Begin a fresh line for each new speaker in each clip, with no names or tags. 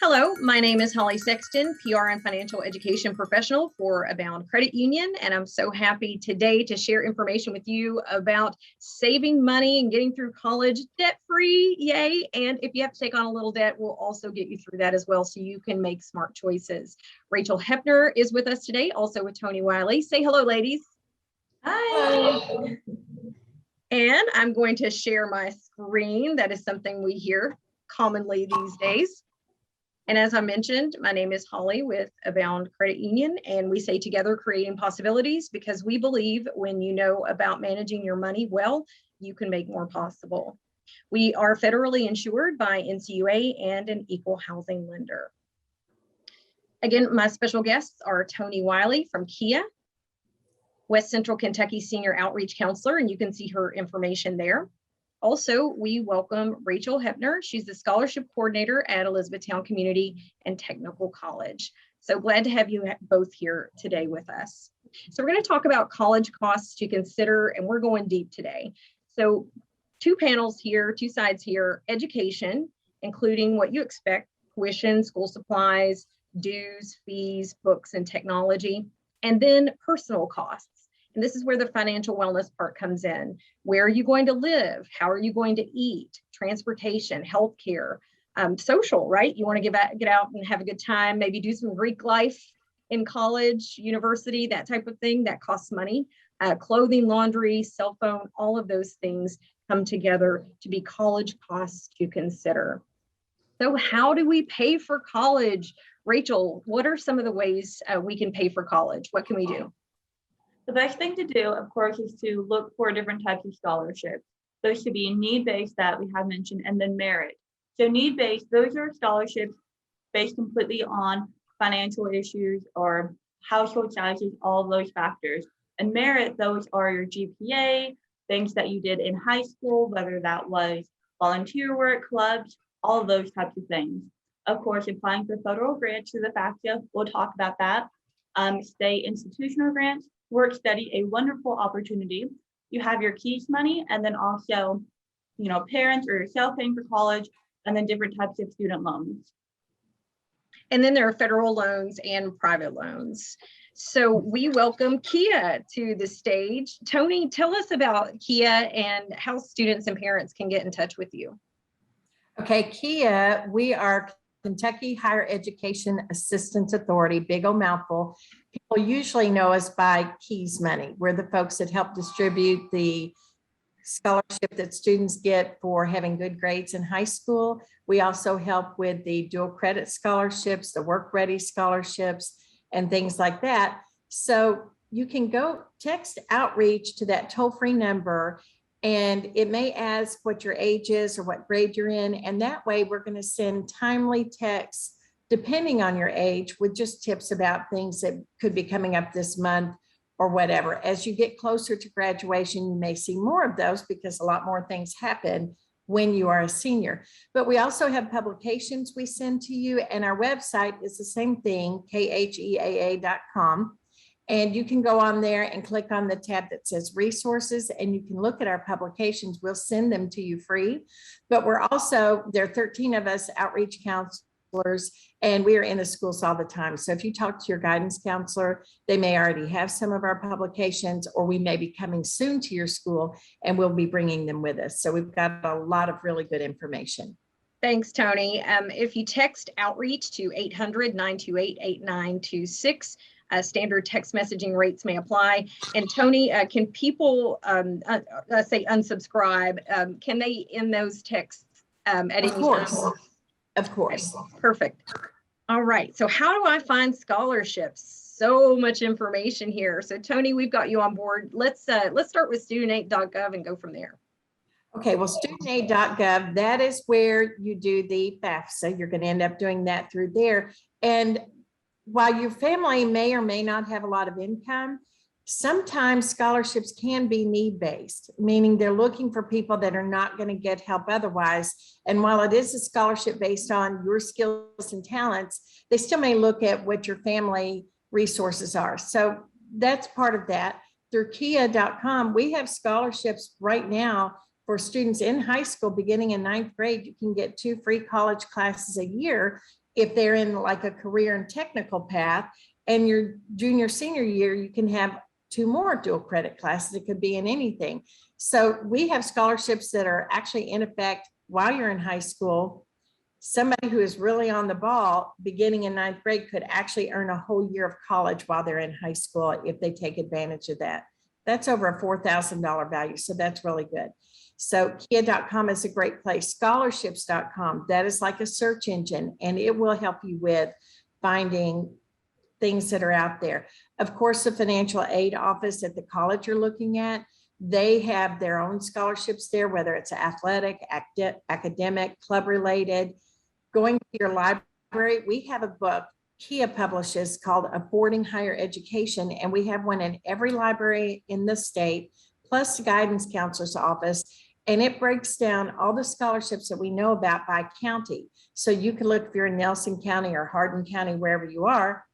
Hello, my name is Holly Sexton, PR and financial education professional for Abound Credit Union, and I'm so happy today to share information with you about saving money and getting through college debt-free, yay! And if you have to take on a little debt, we'll also get you through that as well so you can make smart choices. Rachel Hepner is with us today, also with Tony Wiley. Say hello, ladies.
Hi.
And I'm going to share my screen. That is something we hear commonly these days. And as I mentioned, my name is Holly with Abound Credit Union, and we say together creating possibilities because we believe when you know about managing your money well, you can make more possible. We are federally insured by NCUA and an equal housing lender. Again, my special guests are Tony Wiley from Kia, West Central Kentucky Senior Outreach Counselor, and you can see her information there. Also, we welcome Rachel Hepner. She's the scholarship coordinator at Elizabethtown Community and Technical College. So glad to have you both here today with us. So we're going to talk about college costs to consider, and we're going deep today. So two panels here, two sides here: education, including what you expect, tuition, school supplies, dues, fees, books, and technology, and then personal costs. And this is where the financial wellness part comes in. Where are you going to live? How are you going to eat? Transportation, healthcare, social, right? You want to get out and have a good time, maybe do some Greek life in college, university, that type of thing. That costs money. Clothing, laundry, cell phone, all of those things come together to be college costs to consider. So how do we pay for college? Rachel, what are some of the ways we can pay for college? What can we do?
The best thing to do, of course, is to look for different types of scholarships. Those should be need-based that we have mentioned, and then merit. So need-based, those are scholarships based completely on financial issues or household sizes, all of those factors. And merit, those are your GPA, things that you did in high school, whether that was volunteer work, clubs, all of those types of things. Of course, applying for federal grants through the FAFSA, we'll talk about that. State institutional grants, work study, a wonderful opportunity. You have your KEYS money, and then also, parents or yourself paying for college, and then different types of student loans.
And then there are federal loans and private loans. So we welcome Kia to the stage. Tony, tell us about Kia and how students and parents can get in touch with you.
Okay, Kia, we are Kentucky Higher Education Assistance Authority, big old mouthful. People usually know us by KEYS money. We're the folks that help distribute the scholarship that students get for having good grades in high school. We also help with the dual credit scholarships, the work ready scholarships, and things like that. So you can go text outreach to that toll-free number, and it may ask what your age is or what grade you're in. And that way we're going to send timely texts depending on your age with just tips about things that could be coming up this month or whatever. As you get closer to graduation, you may see more of those because a lot more things happen when you are a senior. But we also have publications we send to you, and our website is the same thing, kheaa.com. And you can go on there and click on the tab that says resources, and you can look at our publications. We'll send them to you free. But there are 13 of us outreach counselors, and we are in the schools all the time. So if you talk to your guidance counselor, they may already have some of our publications, or we may be coming soon to your school and we'll be bringing them with us. So we've got a lot of really good information.
Thanks, Tony. If you text outreach to 800-928-8926, standard text messaging rates may apply. And Tony, can people, say unsubscribe, can they end those texts at any time?
Of course.
Perfect. All right. So how do I find scholarships? So much information here. So Tony, we've got you on board. Let's start with studentaid.gov and go from there.
Okay, well, studentaid.gov, that is where you do the FAFSA. You're going to end up doing that through there. And while your family may or may not have a lot of income, sometimes scholarships can be need-based, meaning they're looking for people that are not going to get help otherwise. And while it is a scholarship based on your skills and talents, they still may look at what your family resources are. So that's part of that. Through kia.com, we have scholarships right now for students in high school beginning in 9th grade. You can get 2 free college classes a year if they're in like a career and technical path, and your junior, senior year, you can have 2 more dual credit classes. It could be in anything. So we have scholarships that are actually in effect while you're in high school. Somebody who is really on the ball beginning in 9th grade could actually earn a whole year of college while they're in high school if they take advantage of that. That's over a $4,000 value. So that's really good. So Kia.com is a great place. Scholarships.com, that is like a search engine, and it will help you with finding things that are out there. Of course, the financial aid office at the college you're looking at, they have their own scholarships there, whether it's athletic, academic, club related. Going to your library, we have a book Kia publishes called Affording Higher Education, and we have one in every library in the state, plus the guidance counselor's office. And it breaks down all the scholarships that we know about by county. So you can look if you're in Nelson County or Hardin County, wherever you are,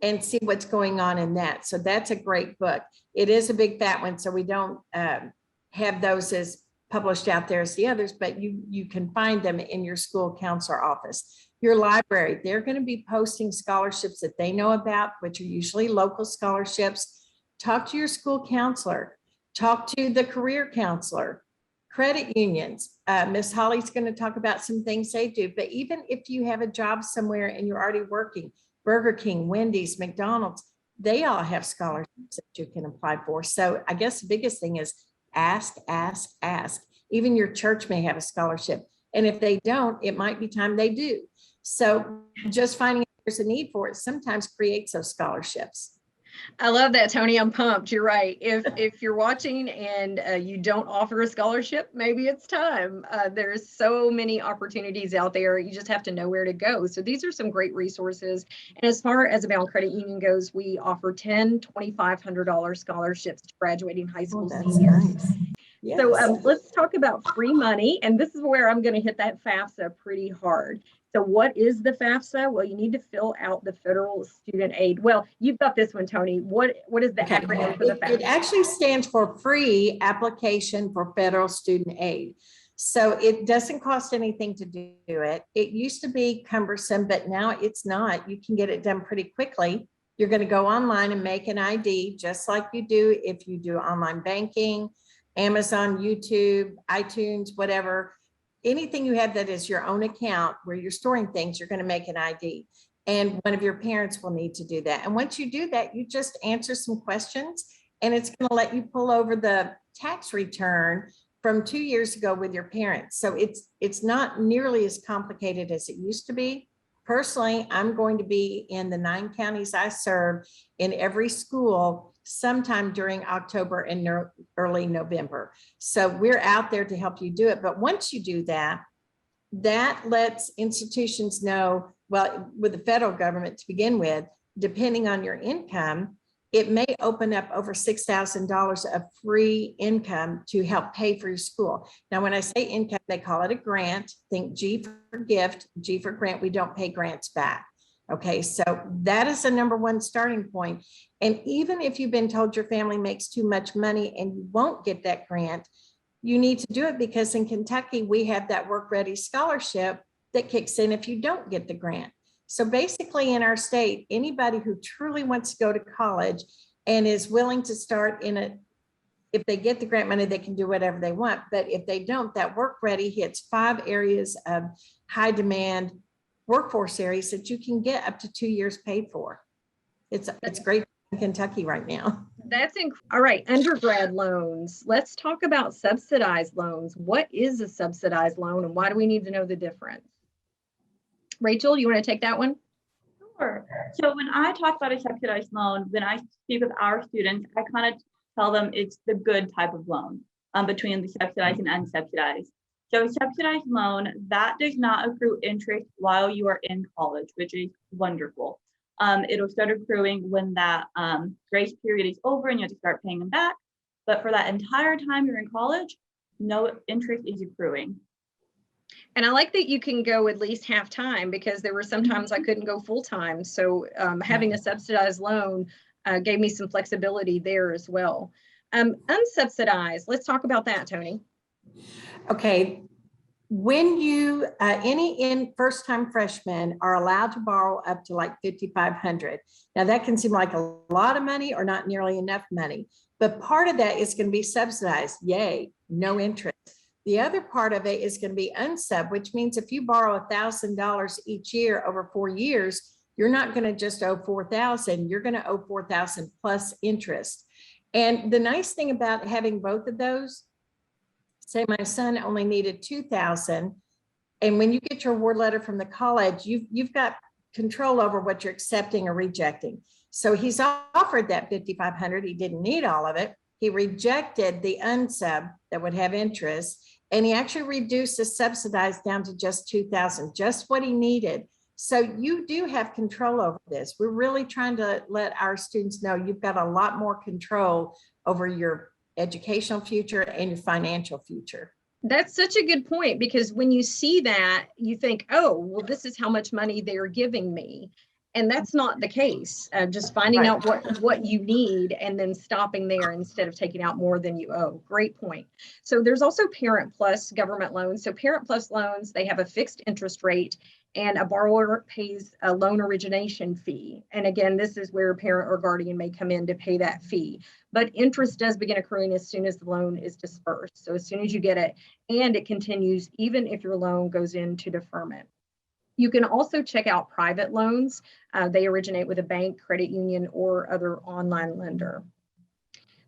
and see what's going on in that. So that's a great book. It is a big fat one, so we don't have those as published out there as the others, but you can find them in your school counselor office. Your library, they're going to be posting scholarships that they know about, which are usually local scholarships. Talk to your school counselor, talk to the career counselor, credit unions. Miss Holly's going to talk about some things they do, but even if you have a job somewhere and you're already working, Burger King, Wendy's, McDonald's, they all have scholarships that you can apply for. So I guess the biggest thing is ask, ask, ask. Even your church may have a scholarship. And if they don't, it might be time they do. So just finding out there's a need for it sometimes creates those scholarships.
I love that, Tony. I'm pumped. You're right. If you're watching and you don't offer a scholarship, maybe it's time. There's so many opportunities out there. You just have to know where to go. So these are some great resources. And as far as Abound Credit Union goes, we offer $10, $2,500 scholarships to graduating high school seniors.
Nice. Yes.
So let's talk about free money. And this is where I'm going to hit that FAFSA pretty hard. So what is the FAFSA? Well, you need to fill out the federal student aid. Well, you've got this one, Tony. What is the acronym for the FAFSA?
It actually stands for Free Application for Federal Student Aid. So it doesn't cost anything to do it. It used to be cumbersome, but now it's not. You can get it done pretty quickly. You're going to go online and make an ID, just like you do if you do online banking, Amazon, YouTube, iTunes, whatever. Anything you have that is your own account where you're storing things, you're going to make an ID. And one of your parents will need to do that. And once you do that, you just answer some questions and it's going to let you pull over the tax return from 2 years ago with your parents. So it's not nearly as complicated as it used to be. Personally, I'm going to be in the 9 counties I serve in every school sometime during October and early November. So we're out there to help you do it. But once you do that, that lets institutions know, well, with the federal government to begin with, depending on your income, it may open up over $6,000 of free income to help pay for your school. Now, when I say income, they call it a grant. Think G for gift, G for grant. We don't pay grants back. Okay, so that is the #1 starting point. And even if you've been told your family makes too much money and you won't get that grant, you need to do it because in Kentucky, we have that Work Ready scholarship that kicks in if you don't get the grant. So basically in our state, anybody who truly wants to go to college and is willing to start in a, if they get the grant money, they can do whatever they want. But if they don't, that Work Ready hits 5 areas of high demand workforce areas that you can get up to 2 years paid for. It's great in Kentucky right now.
That's all right. Undergrad loans. Let's talk about subsidized loans. What is a subsidized loan and why do we need to know the difference? Rachel, you want to take that one?
Sure. So when I talk about a subsidized loan, when I speak with our students, I kind of tell them it's the good type of loan between the subsidized and unsubsidized. So a subsidized loan, that does not accrue interest while you are in college, which is wonderful. It'll start accruing when that grace period is over and you have to start paying them back. But for that entire time you're in college, no interest is accruing.
And I like that you can go at least half time because there were sometimes I couldn't go full time. So having a subsidized loan gave me some flexibility there as well. Unsubsidized, let's talk about that, Tony.
Okay, When you, any first-time freshmen are allowed to borrow up to like 5,500. Now that can seem like a lot of money or not nearly enough money, but part of that is going to be subsidized. Yay, no interest. The other part of it is going to be unsub, which means if you borrow $1,000 each year over 4 years, you're not going to just owe 4,000, you're going to owe 4,000 plus interest. And the nice thing about having both of those, say my son only needed 2,000, and when you get your award letter from the college, you've got control over what you're accepting or rejecting. So he's offered that 5,500. He didn't need all of it. He rejected the unsub that would have interest, and he actually reduced the subsidized down to just 2,000, just what he needed. So you do have control over this. We're really trying to let our students know you've got a lot more control over your educational future and your financial future.
That's such a good point, because when you see that, you think, oh, well, this is how much money they're giving me. And that's not the case. Just finding
Right.
out what you need and then stopping there instead of taking out more than you owe. Great point. So there's also Parent Plus government loans. So Parent Plus loans, they have a fixed interest rate, and a borrower pays a loan origination fee. And again, this is where a parent or guardian may come in to pay that fee. But interest does begin accruing as soon as the loan is dispersed. So as soon as you get it, and it continues even if your loan goes into deferment. You can also check out private loans. They originate with a bank, credit union, or other online lender.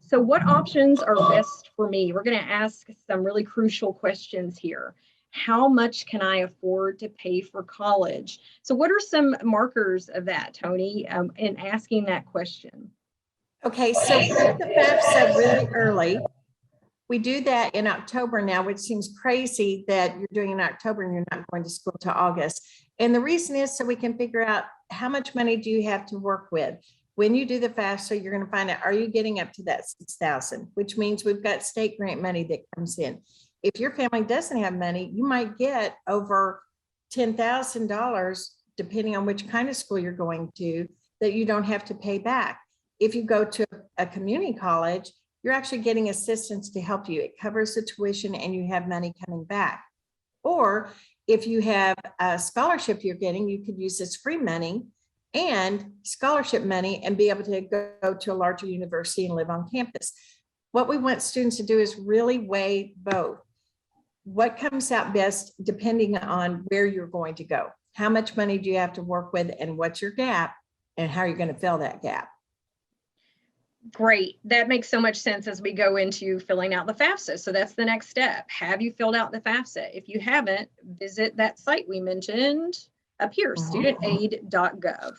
So what options are best for me? We're going to ask some really crucial questions here. How much can I afford to pay for college? So what are some markers of that, Tony, in asking that question?
Okay, so we did the FAFSA really early. We do that in October now, which seems crazy that you're doing in October and you're not going to school till August. And the reason is so we can figure out how much money do you have to work with. When you do the FAFSA, you're going to find out, are you getting up to that 6,000, which means we've got state grant money that comes in. If your family doesn't have money, you might get over $10,000, depending on which kind of school you're going to, that you don't have to pay back. If you go to a community college, you're actually getting assistance to help you. It covers the tuition and you have money coming back. Or if you have a scholarship you're getting, you could use this free money and scholarship money and be able to go to a larger university and live on campus. What we want students to do is really weigh both. What comes out best depending on where you're going to go? How much money do you have to work with, and what's your gap, and how are you going to fill that gap?
Great. That makes so much sense as we go into filling out the FAFSA. So that's the next step. Have you filled out the FAFSA? If you haven't, visit that site we mentioned up here, studentaid.gov.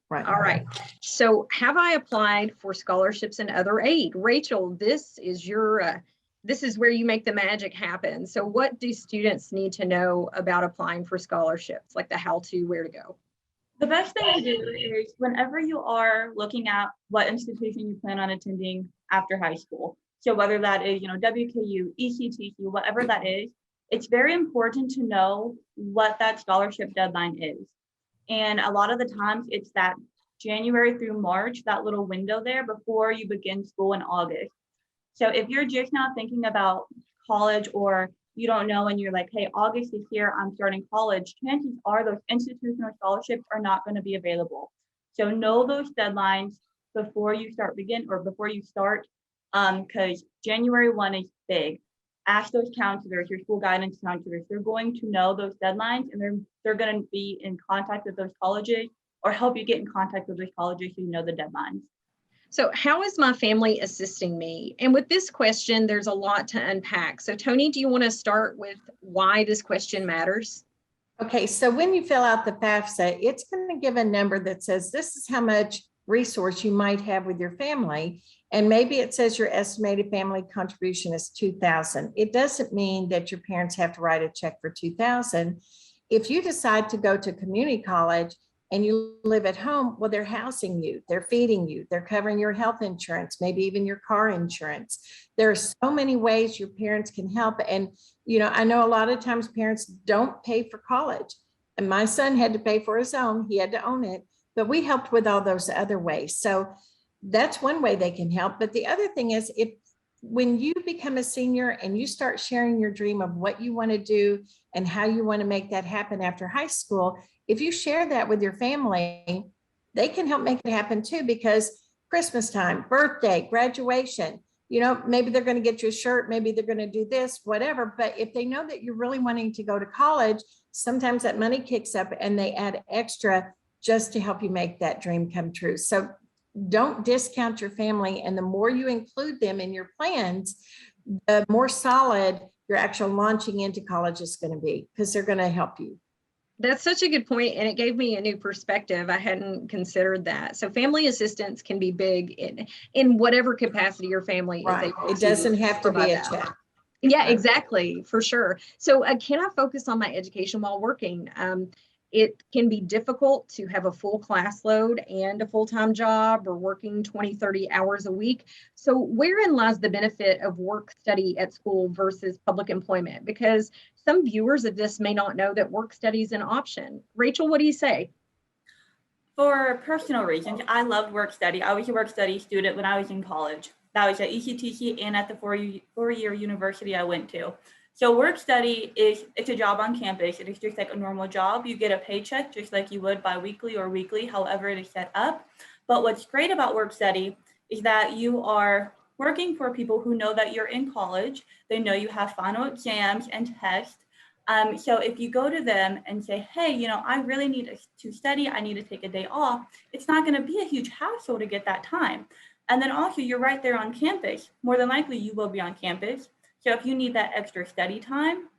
Right.
All right. So have I applied for scholarships and other aid? Rachel, this is your, this is where you make the magic happen. So what do students need to know about applying for scholarships, like the how-to, where to go?
The best thing to do is whenever you are looking at what institution you plan on attending after high school. So whether that is, WKU, ECTC, whatever that is, it's very important to know what that scholarship deadline is. And a lot of the times it's that January through March, that little window there before you begin school in August. So if you're just now thinking about college, or you don't know and you're like, hey, August is here, I'm starting college, chances are those institutional scholarships are not going to be available. So know those deadlines before you start, because January 1 is big. Ask those counselors, your school guidance counselors, they're going to know those deadlines, and they're going to be in contact with those colleges or help you get in contact with those colleges so you know the deadlines.
So how is my family assisting me? And with this question, there's a lot to unpack. So Tony, do you want to start with why this question matters?
Okay, so when you fill out the FAFSA, it's going to give a number that says this is how much resource you might have with your family. And maybe it says your estimated family contribution is $2,000. It doesn't mean that your parents have to write a check for $2,000. If you decide to go to community college and you live at home, well, they're housing you, they're feeding you, they're covering your health insurance, maybe even your car insurance. There are so many ways your parents can help. And, I know a lot of times parents don't pay for college. And my son had to pay for his own, he had to own it, but we helped with all those other ways. So that's one way they can help. But the other thing is, if when you become a senior and you start sharing your dream of what you want to do and how you want to make that happen after high school, if you share that with your family, they can help make it happen too, because Christmas time, birthday, graduation, you know, maybe they're going to get you a shirt, maybe they're going to do this, whatever. But if they know that you're really wanting to go to college, sometimes that money kicks up and they add extra just to help you make that dream come true. So don't discount your family. And the more you include them in your plans, the more solid your actual launching into college is going to be, because they're going to help you.
That's such a good point, and it gave me a new perspective. I hadn't considered that. So family assistance can be big in whatever capacity your family is
Right.
able
It doesn't have to be
provide
a
that.
check.
Yeah,
Right.
exactly, for sure. So can I focus on my education while working? It can be difficult to have a full class load and a full-time job, or working 20, 30 hours a week. So wherein lies the benefit of work study at school versus public employment? Because some viewers of this may not know that work study is an option. Rachel, what do you say?
For personal reasons, I loved work study. I was a work study student when I was in college. That was at ECTC and at the four-year university I went to. So work study it's a job on campus. It is just like a normal job. You get a paycheck just like you would biweekly or weekly, however it is set up. But what's great about work study is that you are working for people who know that you're in college. They know you have final exams and tests. So if you go to them and say, hey, you know, I really need to study, I need to take a day off, it's not going to be a huge hassle to get that time. And then also you're right there on campus. More than likely you will be on campus. So if you need that extra study time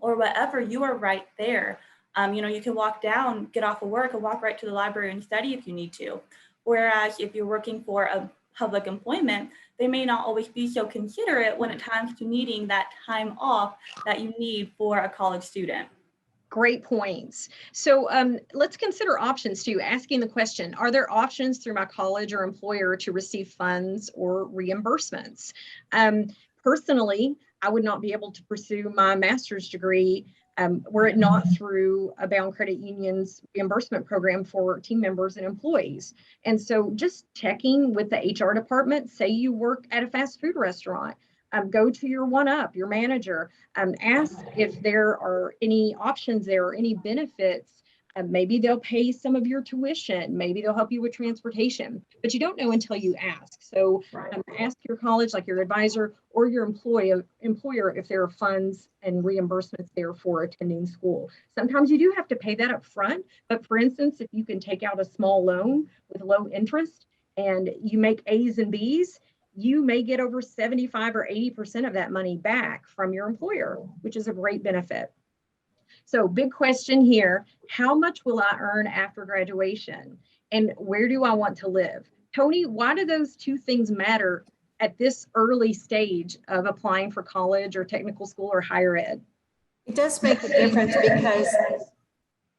or whatever, you are right there. You know, you can walk down, get off of work and walk right to the library and study if you need to. Whereas if you're working for a public employment, they may not always be so considerate when it comes to needing that time off that you need for a college student.
Great points. So let's consider options too, asking the question, are there options through my college or employer to receive funds or reimbursements? Personally, I would not be able to pursue my master's degree were it not through Abound Credit Union's reimbursement program for team members and employees. And so just checking with the HR department, say you work at a fast food restaurant, go to your one-up, your manager, ask if there are any options there or any benefits. Maybe they'll pay some of your tuition. Maybe they'll help you with transportation, but you don't know until you ask. So ask your college, like your advisor or your employer, if there are funds and reimbursements there for attending school. Sometimes you do have to pay that up front, but for instance, if you can take out a small loan with low interest and you make A's and B's, you may get over 75 or 80% of that money back from your employer, which is a great benefit. So big question here, how much will I earn after graduation? And where do I want to live? Tony, why do those two things matter at this early stage of applying for college or technical school or higher ed?
It does make a difference, because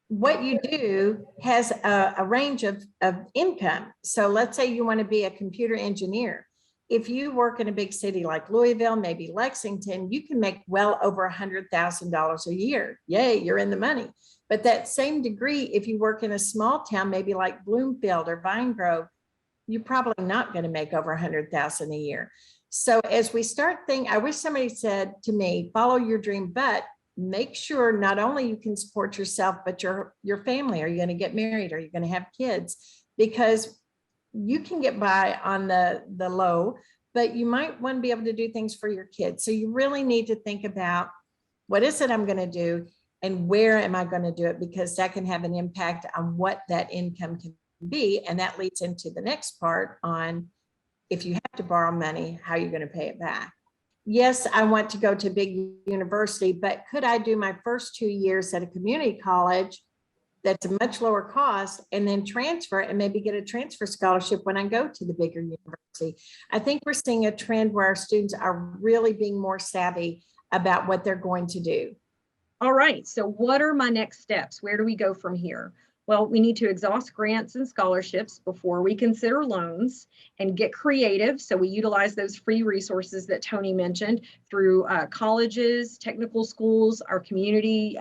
what you do has a range of income. So let's say you want to be a computer engineer. If you work in a big city like Louisville, maybe Lexington, you can make well over $100,000 a year. Yay, you're in the money. But that same degree, if you work in a small town, maybe like Bloomfield or Vine Grove, you're probably not going to make over $100,000 a year. So as we start thinking, I wish somebody said to me, follow your dream, but make sure not only you can support yourself, but your family. Are you going to get married? Are you going to have kids? Because you can get by on the low, but you might want to be able to do things for your kids. So you really need to think about, what is it I'm going to do and where am I going to do it? Because that can have an impact on what that income can be. And that leads into the next part on, if you have to borrow money, how you're going to pay it back. Yes, I want to go to a big university, but could I do my first 2 years at a community college that's a much lower cost, and then transfer and maybe get a transfer scholarship when I go to the bigger university? I think we're seeing a trend where our students are really being more savvy about what they're going to do.
All right, so what are my next steps? Where do we go from here? Well, we need to exhaust grants and scholarships before we consider loans and get creative. So we utilize those free resources that Tony mentioned through colleges, technical schools, our community,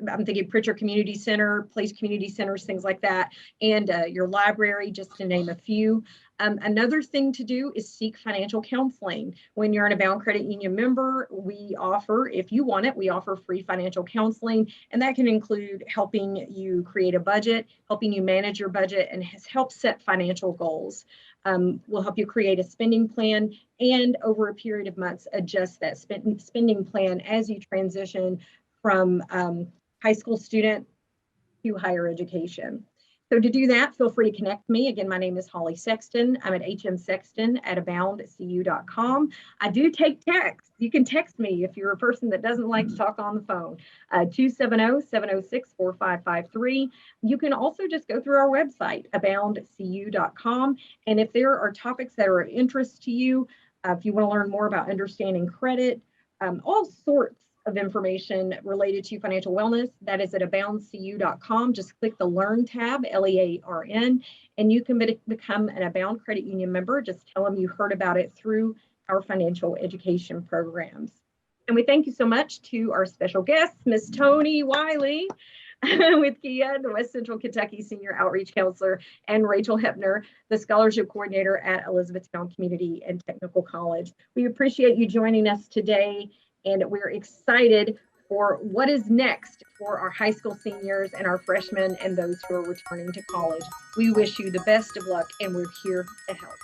I'm thinking Pritchard Community Center, Place Community Centers, things like that, and your library, just to name a few. Another thing to do is seek financial counseling. When you're an Abound Credit Union member, we offer, if you want it, we offer free financial counseling, and that can include helping you create a budget, helping you manage your budget, and help set financial goals. We'll help you create a spending plan, and over a period of months, adjust that spending plan as you transition from high school student to higher education. So to do that, feel free to connect me. Again, my name is Holly Sexton. I'm at hmsexton@aboundcu.com. I do take texts. You can text me if you're a person that doesn't like to talk on the phone, 270-706-4553. You can also just go through our website, aboundcu.com. And if there are topics that are of interest to you, if you want to learn more about understanding credit, all sorts of information related to financial wellness, that is at aboundcu.com. Just click the Learn tab, LEARN, and you can become an Abound Credit Union member. Just tell them you heard about it through our financial education programs. And we thank you so much to our special guests, Ms. Tony Wiley with Kia, the West Central Kentucky Senior Outreach Counselor, and Rachel Hepner, the Scholarship Coordinator at Elizabethtown Community and Technical College. We appreciate you joining us today, and we're excited for what is next for our high school seniors and our freshmen and those who are returning to college. We wish you the best of luck, and we're here to help.